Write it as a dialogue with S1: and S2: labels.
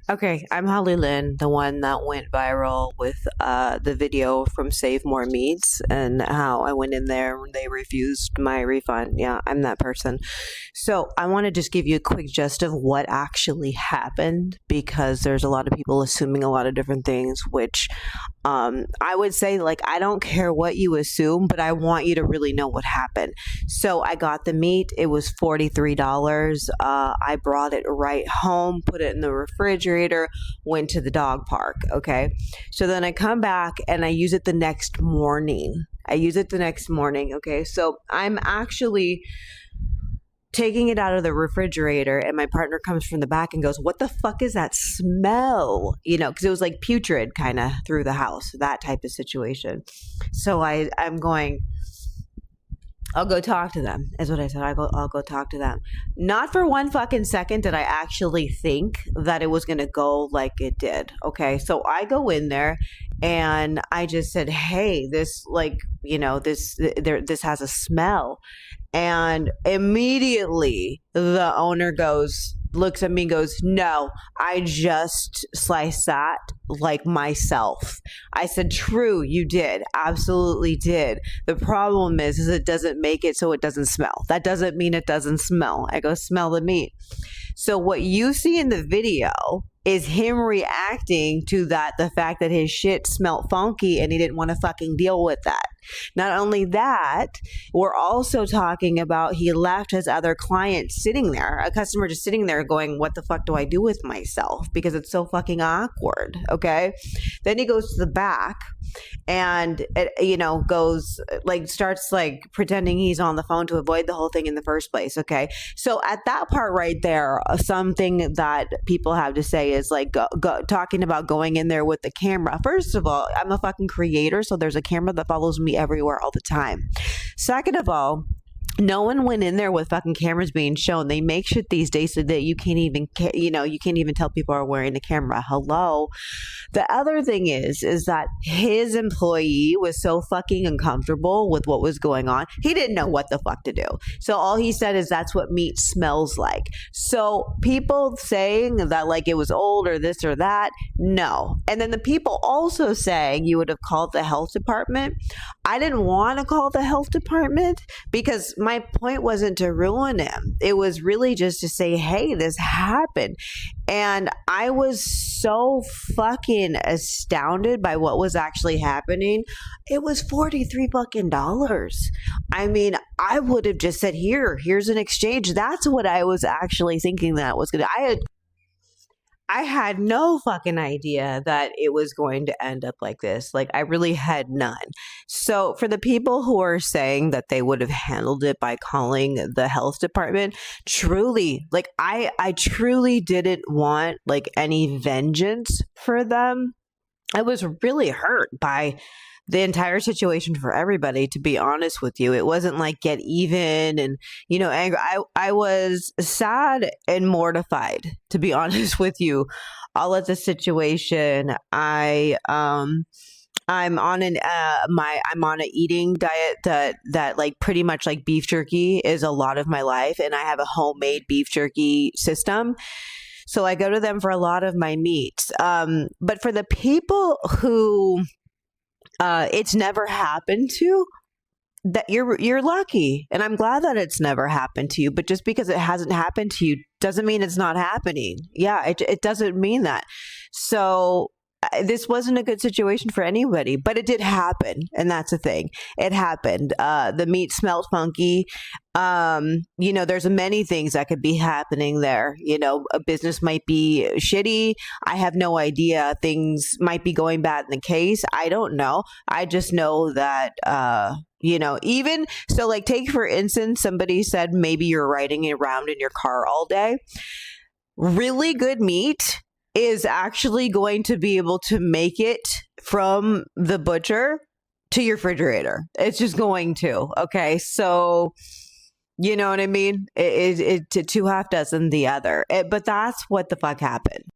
S1: Okay, I'm Holly Lynn, the one that went viral with the video from Save More Meats and how I went in there when they refused my refund. Yeah, I'm that person. So I want to just give you a quick gist of what actually happened because there's a lot of people assuming a lot of different things, which I would say, like, I don't care what you assume, but I want you to really know what happened. So I got the meat. It was $43. I brought it right home, put it in the refrigerator, went to the dog park. Okay. So then I come back and I use it the next morning. Okay. So I'm actually taking it out of the refrigerator and my partner comes from the back and goes, "What the fuck is that smell?" Because it was like putrid kind of through the house, that type of situation. So I'm going, "I'll go talk to them," is what I said. I'll go talk to them. Not for one fucking second did I actually think that it was going to go like it did. Okay. So I go in there and I just said, "Hey, this this has a smell." And immediately the owner looks at me and goes, "No, I just sliced that like myself." I said, "True, you did. Absolutely did. The problem is it doesn't make it so it doesn't smell. That doesn't mean it doesn't smell." I go, "Smell the meat." So what you see in the video is him reacting to the fact that his shit smelled funky and he didn't want to fucking deal with that. Not only that, we're also talking about he left his other client sitting there, a customer just sitting there going, "What the fuck do I do with myself?" Because it's so fucking awkward. Okay. Then he goes to the back and starts pretending he's on the phone to avoid the whole thing in the first place. Okay. So at that part right there, something that people have to say is talking about going in there with the camera. First of all, I'm a fucking creator, so there's a camera that follows me everywhere all the time. Second of all, no one went in there with fucking cameras being shown. They make shit these days so that you can't even tell people are wearing the camera. Hello. The other thing is that his employee was so fucking uncomfortable with what was going on. He didn't know what the fuck to do. So all he said is that's what meat smells like. So people saying that it was old or this or that, no. And then the people also saying you would have called the health department. I didn't want to call the health department because my point wasn't to ruin him. It was really just to say, "Hey, this happened." And I was so fucking astounded by what was actually happening. It was $43 fucking dollars. I mean, I would have just said, here's an exchange. That's what I was actually thinking that was going to. I had no fucking idea that it was going to end up like this. I really had none. So for the people who are saying that they would have handled it by calling the health department, truly, I truly didn't want any vengeance for them. I was really hurt by the entire situation for everybody, to be honest with you. It wasn't get even and, anger. I was sad and mortified, to be honest with you, all at the situation. I'm on I'm on an eating diet that pretty much beef jerky is a lot of my life, and I have a homemade beef jerky system. So I go to them for a lot of my meats. But for the people who it's never happened to, that you're lucky, and I'm glad that it's never happened to you. But just because it hasn't happened to you doesn't mean it's not happening. Yeah, it doesn't mean that. So this wasn't a good situation for anybody, but it did happen, and that's the thing. It happened. The meat smelled funky. There's many things that could be happening there. A business might be shitty. I have no idea. Things might be going bad in the case. I don't know. I just know that, even so, take for instance, somebody said maybe you're riding around in your car all day. Really good meat is actually going to be able to make it from the butcher to your refrigerator. It's just going to. Okay. So, you know what I mean? It two half dozen the other. But that's what the fuck happened.